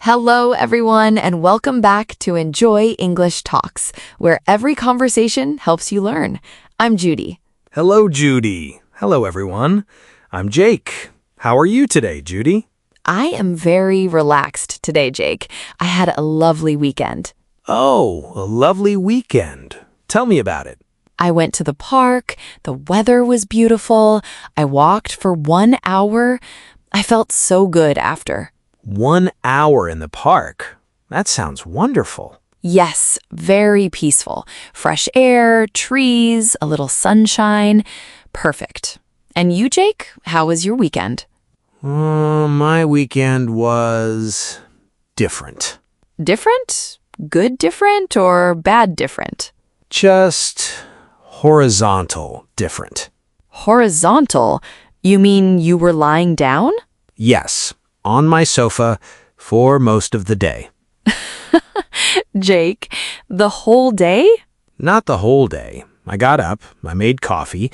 Hello, everyone, and welcome back to Enjoy English Talks, where every conversation helps you learn. I'm Judy. Hello, Judy. Hello, everyone. I'm Jake. How are you today, Judy? I am very relaxed today, Jake. I had a lovely weekend. Oh, a lovely weekend. Tell me about it. I went to the park. The weather was beautiful. I walked for 1 hour. I felt so good after. 1 hour in the park. That sounds wonderful. Yes, very peaceful. Fresh air, trees, a little sunshine. Perfect. And you, Jake? How was your weekend? My weekend was different. Different? Good different or bad different? Just horizontal different. Horizontal? You mean you were lying down? Yes, on my sofa for most of the day. Jake, the whole day? Not the whole day. I got up, I made coffee,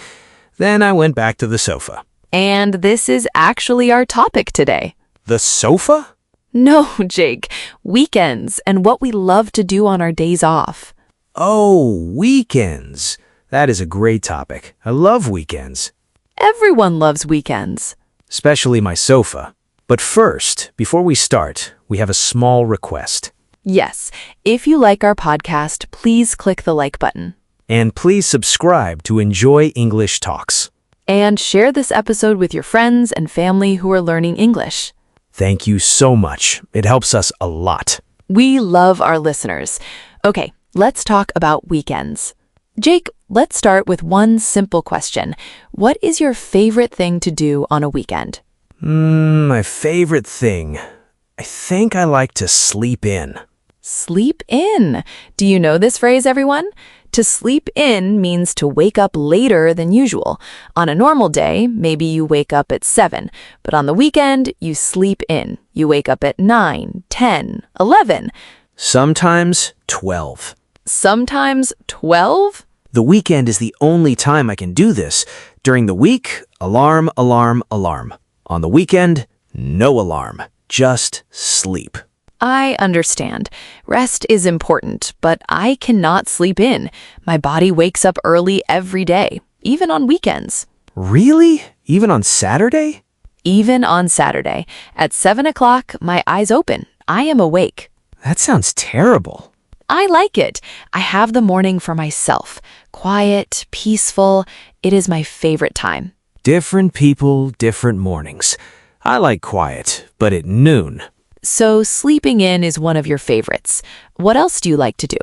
then I went back to the sofa. And this is actually our topic today. The sofa? No, Jake, weekends and what we love to do on our days off. Oh, weekends. That is a great topic. I love weekends, Everyone loves weekends. especially my sofa. But first, before we start, we have a small request. Yes, if you like our podcast, please click the like button. And please subscribe to Enjoy English Talks. And share this episode with your friends and family who are learning English. Thank you so much. It helps us a lot. We love our listeners. Okay, let's talk about weekends. Jake, let's start with one simple question. What is your favorite thing to do on a weekend? My favorite thing. I think I like to sleep in. Sleep in. Do you know this phrase, everyone? To sleep in means to wake up later than usual. On a normal day, maybe you wake up at 7, but on the weekend, you sleep in. You wake up at 9, 10, 11. Sometimes 12. Sometimes 12? The weekend is the only time I can do this. During the week, alarm, alarm, alarm. On the weekend, no alarm. Just sleep. I understand. Rest is important, but I cannot sleep in. My body wakes up early every day, even on weekends. Really? Even on Saturday? Even on Saturday. At 7 o'clock, my eyes open. I am awake. That sounds terrible. I like it. I have the morning for myself. Quiet, peaceful. It is my favorite time. Different people, different mornings. I like quiet, but at noon. So sleeping in is one of your favorites. What else do you like to do?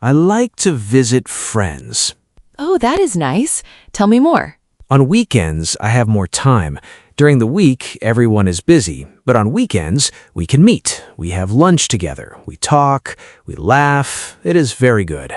I like to visit friends. Oh, that is nice. Tell me more. On weekends, I have more time. During the week, everyone is busy. But on weekends, we can meet. We have lunch together. We talk. We laugh. It is very good.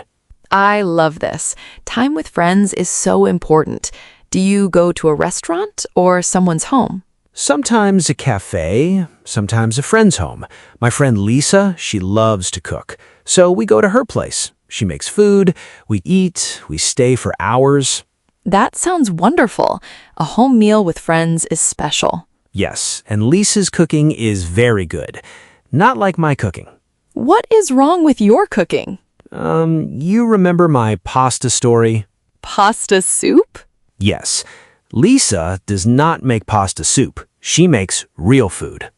I love this. Time with friends is so important. Do you go to a restaurant or someone's home? Sometimes a cafe, sometimes a friend's home. My friend Lisa, she loves to cook. So we go to her place. She makes food, we eat, we stay for hours. That sounds wonderful. A home meal with friends is special. Yes, and Lisa's cooking is very good. Not like my cooking. What is wrong with your cooking? You remember my pasta story? Pasta soup? Yes. Lisa does not make pasta soup. She makes real food.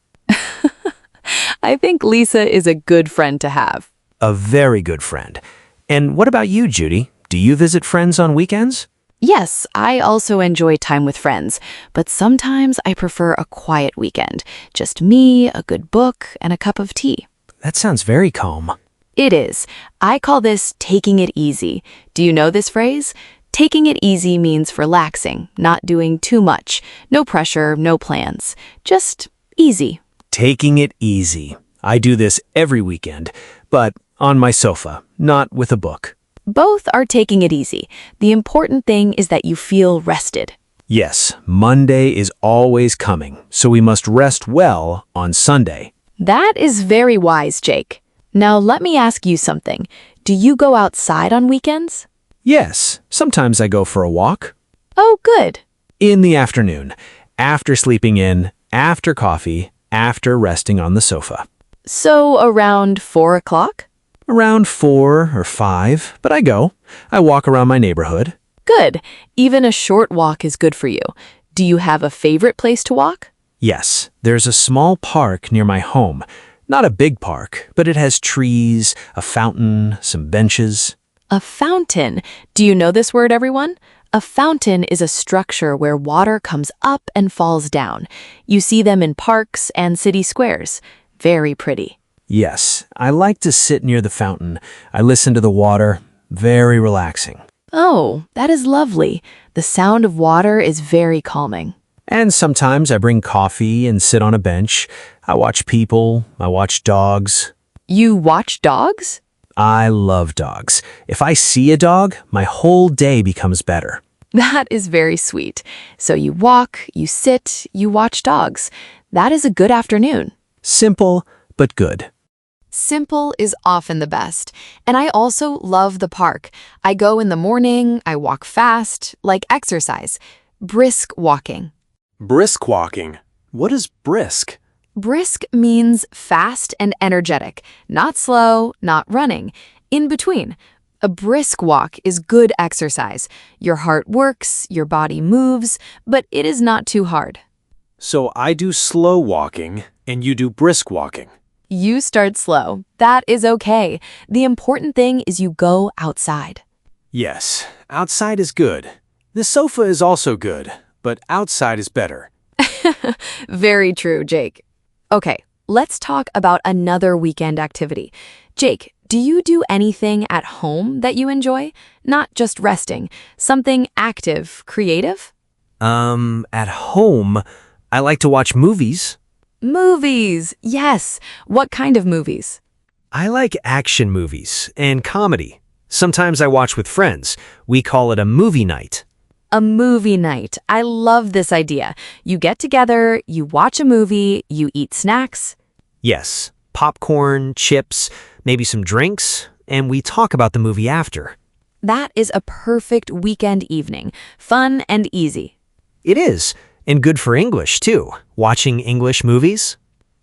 I think Lisa is a good friend to have. A very good friend. And what about you, Judy? Do you visit friends on weekends? Yes, I also enjoy time with friends, but sometimes I prefer a quiet weekend. Just me, a good book, and a cup of tea. That sounds very calm. It is. I call this taking it easy. Do you know this phrase? Taking it easy means relaxing, not doing too much. No pressure, no plans. Just easy. Taking it easy. I do this every weekend, but on my sofa, not with a book. Both are taking it easy. The important thing is that you feel rested. Yes, Monday is always coming, so we must rest well on Sunday. That is very wise, Jake. Now let me ask you something. Do you go outside on weekends? Yes, sometimes I go for a walk. Oh, good. In the afternoon, after sleeping in, after coffee, after resting on the sofa. So around 4 o'clock? Around 4 or 5, but I go. I walk around my neighborhood. Good. Even a short walk is good for you. Do you have a favorite place to walk? Yes, there's a small park near my home. Not a big park, but it has trees, a fountain, some benches. A fountain. Do you know this word, everyone? A fountain is a structure where water comes up and falls down. You see them in parks and city squares. Very pretty. Yes, I like to sit near the fountain. I listen to the water. Very relaxing. Oh, that is lovely. The sound of water is very calming. And sometimes I bring coffee and sit on a bench. I watch people. I watch dogs. You watch dogs? I love dogs. If I see a dog, my whole day becomes better. That is very sweet. So you walk, you sit, you watch dogs. That is a good afternoon. Simple, but good. Simple is often the best. And I also love the park. I go in the morning, I walk fast, like exercise. Brisk walking. Brisk walking. What is brisk? Brisk means fast and energetic, not slow, not running, in between. A brisk walk is good exercise. Your heart works, your body moves, but it is not too hard. So I do slow walking and you do brisk walking. You start slow. That is okay. The important thing is you go outside. Yes, outside is good. The sofa is also good, but outside is better. Very true, Jake. Okay, let's talk about another weekend activity. Jake, do you do anything at home that you enjoy? Not just resting. Something active, creative? At home, I like to watch movies. Movies, yes. What kind of movies? I like action movies and comedy. Sometimes I watch with friends. We call it a movie night. A movie night. I love this idea. You get together, you watch a movie, you eat snacks. Yes, popcorn, chips, maybe some drinks, and we talk about the movie after. That is a perfect weekend evening. Fun and easy. It is, and good for English, too. Watching English movies.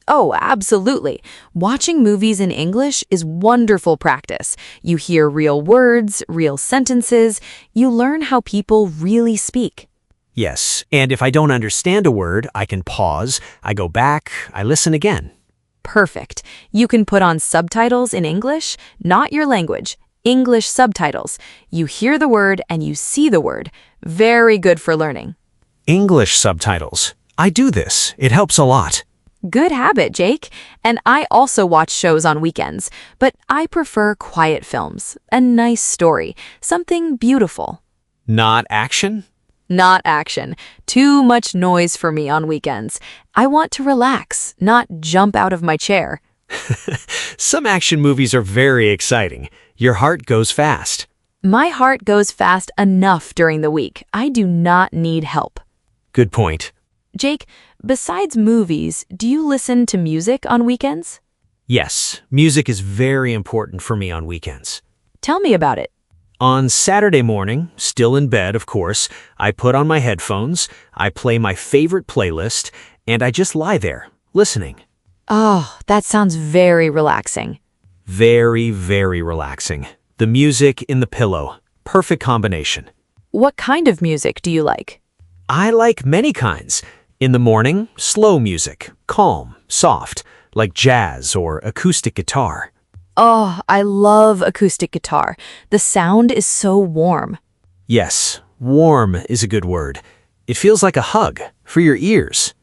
Oh, absolutely. Watching movies in English is wonderful practice. You hear real words, real sentences. You learn how people really speak. Yes, and if I don't understand a word, I can pause, I go back, I listen again. Perfect. You can put on subtitles in English, not your language. English subtitles. You hear the word and you see the word. Very good for learning. English subtitles. I do this. It helps a lot. Good habit, Jake. And I also watch shows on weekends, but I prefer quiet films, a nice story, something beautiful. Not action? Not action. Too much noise for me on weekends. I want to relax, not jump out of my chair. Some action movies are very exciting. Your heart goes fast. My heart goes fast enough during the week. I do not need help. Good point. Jake, besides movies, do you listen to music on weekends? Yes, music is very important for me on weekends. Tell me about it. On Saturday morning, still in bed, of course, I put on my headphones, I play my favorite playlist, and I just lie there, listening. Oh, that sounds very relaxing. Very, very relaxing. The music in the pillow. Perfect combination. What kind of music do you like? I like many kinds. In the morning, slow music, calm, soft, like jazz or acoustic guitar. Oh, I love acoustic guitar. The sound is so warm. Yes, warm is a good word. It feels like a hug for your ears.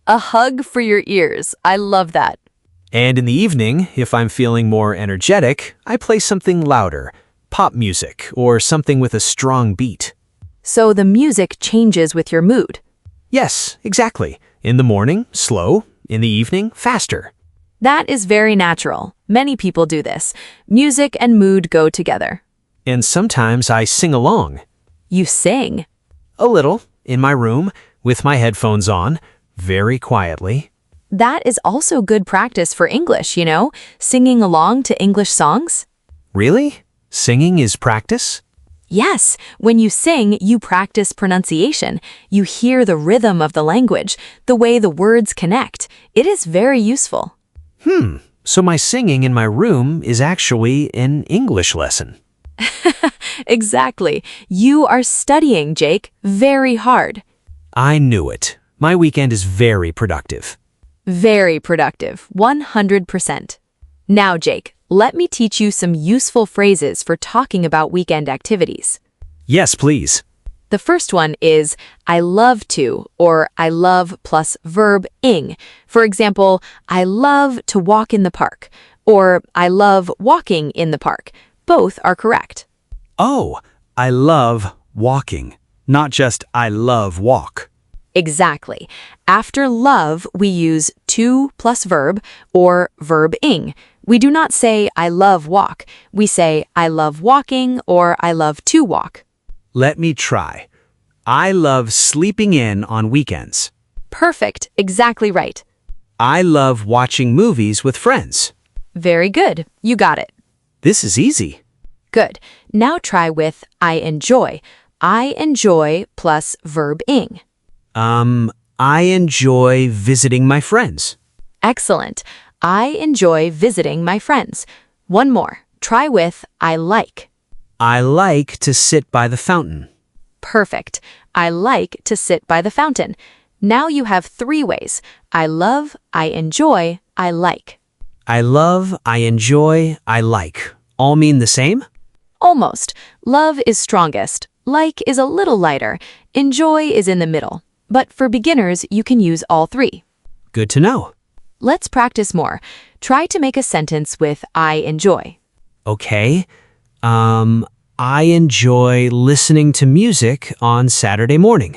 A hug for your ears. I love that. And in the evening, if I'm feeling more energetic, I play something louder, pop music, or something with a strong beat. So the music changes with your mood. Yes, exactly. In the morning, slow. In the evening, faster. That is very natural. Many people do this. Music and mood go together. And sometimes I sing along. You sing. A little, in my room, with my headphones on, very quietly. That is also good practice for English, you know, singing along to English songs. Really? Singing is practice? Yes, when you sing, you practice pronunciation. You hear the rhythm of the language, the way the words connect. It is very useful. So my singing in my room is actually an English lesson. Exactly. You are studying, Jake, very hard. I knew it. My weekend is very productive. Very productive, 100%. Now, Jake, let me teach you some useful phrases for talking about weekend activities. Yes, please. The first one is I love to, or I love plus verb-ing. For example, I love to walk in the park, or I love walking in the park. Both are correct. Oh, I love walking, not just I love walk. Exactly. After love, we use to plus verb or verb-ing. We do not say I love walk. We say I love walking or I love to walk. Let me try. I love sleeping in on weekends. Perfect. Exactly right. I love watching movies with friends. Very good. You got it. This is easy. Good. Now try with I enjoy. I enjoy plus verb-ing. I enjoy visiting my friends. Excellent. I enjoy visiting my friends. One more. Try with I like. I like to sit by the fountain. Perfect. I like to sit by the fountain. Now you have 3 ways. I love, I enjoy, I like. I love, I enjoy, I like. All mean the same? Almost. Love is strongest. Like is a little lighter. Enjoy is in the middle. But for beginners, you can use all 3. Good to know. Let's practice more. Try to make a sentence with I enjoy. Okay. I enjoy listening to music on Saturday morning.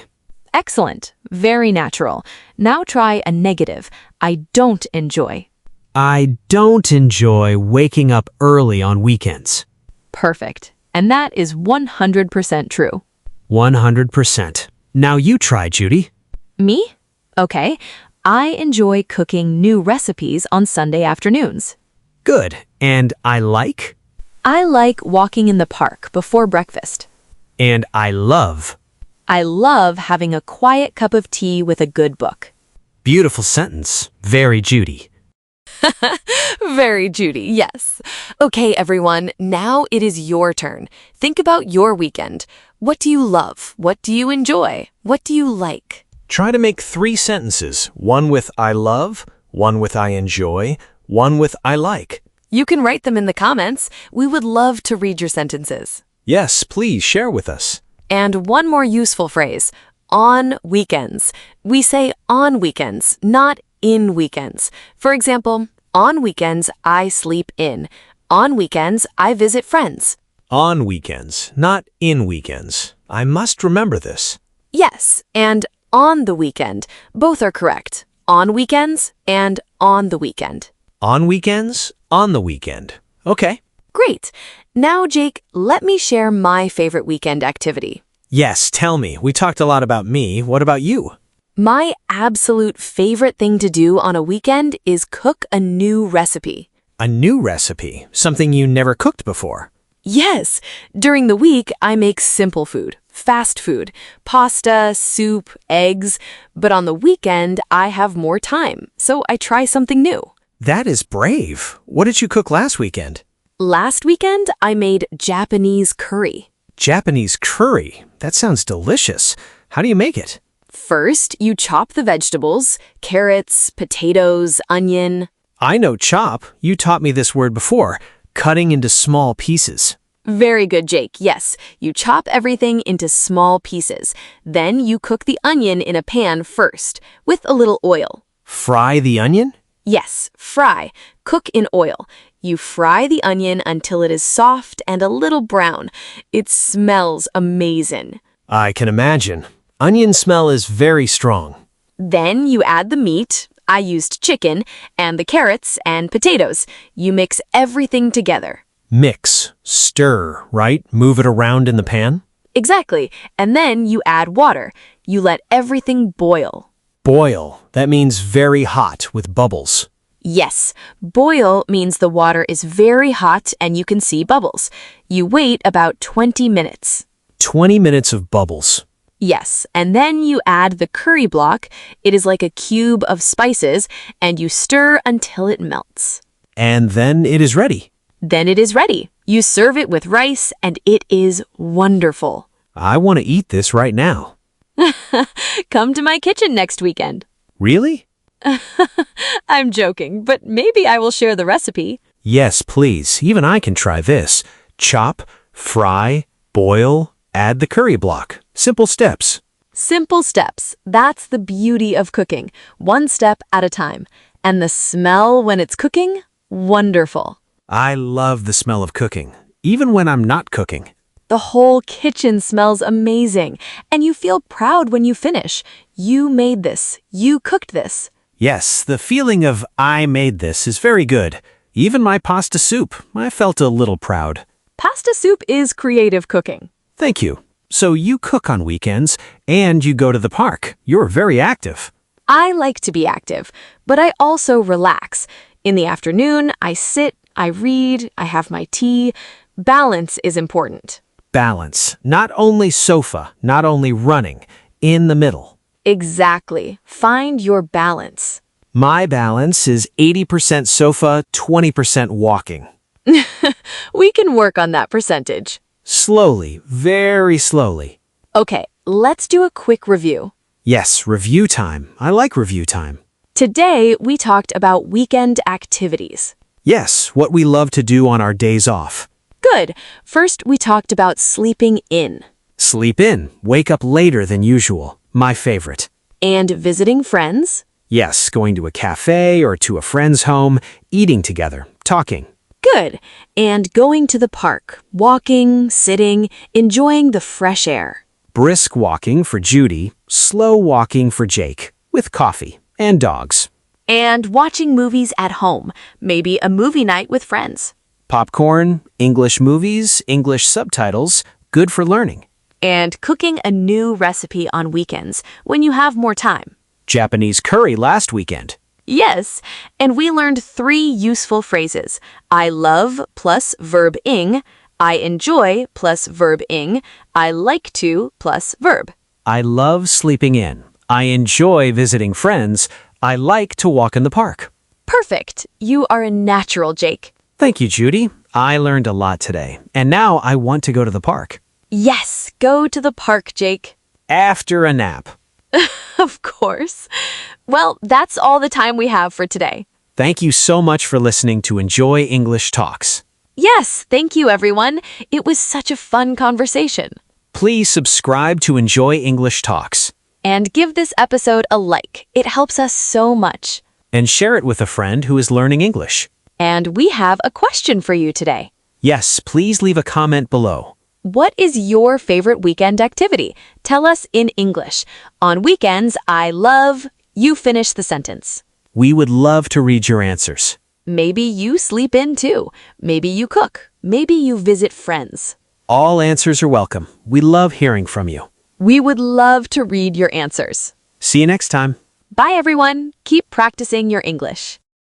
Excellent. Very natural. Now try a negative. I don't enjoy. I don't enjoy waking up early on weekends. Perfect. And that is 100% true. 100%. Now you try, Judy. Me? Okay. I enjoy cooking new recipes on Sunday afternoons. Good. And I like? I like walking in the park before breakfast. And I love. I love having a quiet cup of tea with a good book. Beautiful sentence. Very Judy. Very Judy, yes. Okay, everyone, now it is your turn. Think about your weekend. What do you love? What do you enjoy? What do you like? Try to make 3 sentences, one with I love, one with I enjoy, one with I like. You can write them in the comments. We would love to read your sentences. Yes, please share with us. And one more useful phrase, on weekends. We say on weekends, not in weekends. For example, on weekends, I sleep in. On weekends, I visit friends. On weekends, not in weekends. I must remember this. Yes, and on the weekend. Both are correct. On weekends and on the weekend. On weekends, on the weekend. Okay. Great. Now, Jake, let me share my favorite weekend activity. Yes, tell me. We talked a lot about me. What about you? My absolute favorite thing to do on a weekend is cook a new recipe. A new recipe, something you never cooked before. Yes, during the week, I make simple food, fast food, pasta, soup, eggs. But on the weekend, I have more time, so I try something new. That is brave. What did you cook last weekend? Last weekend, I made Japanese curry. Japanese curry. That sounds delicious. How do you make it? First, you chop the vegetables, carrots, potatoes, onion. I know chop. You taught me this word before. Cutting into small pieces. Very good, Jake. Yes, you chop everything into small pieces. Then you cook the onion in a pan first, with a little oil. Fry the onion? Yes, fry. Cook in oil. You fry the onion until it is soft and a little brown. It smells amazing. I can imagine. Onion smell is very strong. Then you add the meat. I used chicken, and the carrots and potatoes. You mix everything together. Mix, stir, right? Move it around in the pan? Exactly. And then you add water. You let everything boil. Boil. That means very hot with bubbles. Yes, boil means the water is very hot and you can see bubbles. You wait about 20 minutes. 20 minutes of bubbles. Yes, and then you add the curry block. It is like a cube of spices, and you stir until it melts. And then it is ready. Then it is ready. You serve it with rice, and it is wonderful. I want to eat this right now. Come to my kitchen next weekend. Really? I'm joking, but maybe I will share the recipe. Yes, please. Even I can try this. Chop, fry, boil, add the curry block. Simple steps. Simple steps. That's the beauty of cooking. One step at a time. And the smell when it's cooking? Wonderful. I love the smell of cooking, even when I'm not cooking. The whole kitchen smells amazing, and you feel proud when you finish. You made this. You cooked this. Yes, the feeling of I made this is very good. Even my pasta soup, I felt a little proud. Pasta soup is creative cooking. Thank you. So you cook on weekends, and you go to the park. You're very active. I like to be active, but I also relax. In the afternoon, I sit, I read, I have my tea. Balance is important. Balance. Not only sofa, not only running. In the middle. Exactly. Find your balance. My balance is 80% sofa, 20% walking. We can work on that percentage. Slowly, very slowly. Okay, let's do a quick review. Yes, review time. I like review time. Today, we talked about weekend activities. Yes, what we love to do on our days off. Good. First, we talked about sleeping in. Sleep in, wake up later than usual. My favorite. And visiting friends. Yes, going to a cafe or to a friend's home, eating together, talking. Good. And going to the park, walking, sitting, enjoying the fresh air. Brisk walking for Judy, slow walking for Jake, with coffee and dogs. And watching movies at home, maybe a movie night with friends. Popcorn, English movies, English subtitles, good for learning. And cooking a new recipe on weekends when you have more time. Japanese curry last weekend. Yes, and we learned 3 useful phrases. I love plus verb-ing, I enjoy plus verb-ing, I like to plus verb. I love sleeping in. I enjoy visiting friends. I like to walk in the park. Perfect. You are a natural, Jake. Thank you, Judy. I learned a lot today, and now I want to go to the park. Yes, go to the park, Jake. After a nap. Of course. Well, that's all the time we have for today. Thank you so much for listening to Enjoy English Talks. Yes, thank you, everyone. It was such a fun conversation. Please subscribe to Enjoy English Talks. And give this episode a like. It helps us so much. And share it with a friend who is learning English. And we have a question for you today. Yes, please leave a comment below. What is your favorite weekend activity? Tell us in English. On weekends, I love... You finish the sentence. We would love to read your answers. Maybe you sleep in too. Maybe you cook. Maybe you visit friends. All answers are welcome. We love hearing from you. We would love to read your answers. See you next time. Bye, everyone. Keep practicing your English.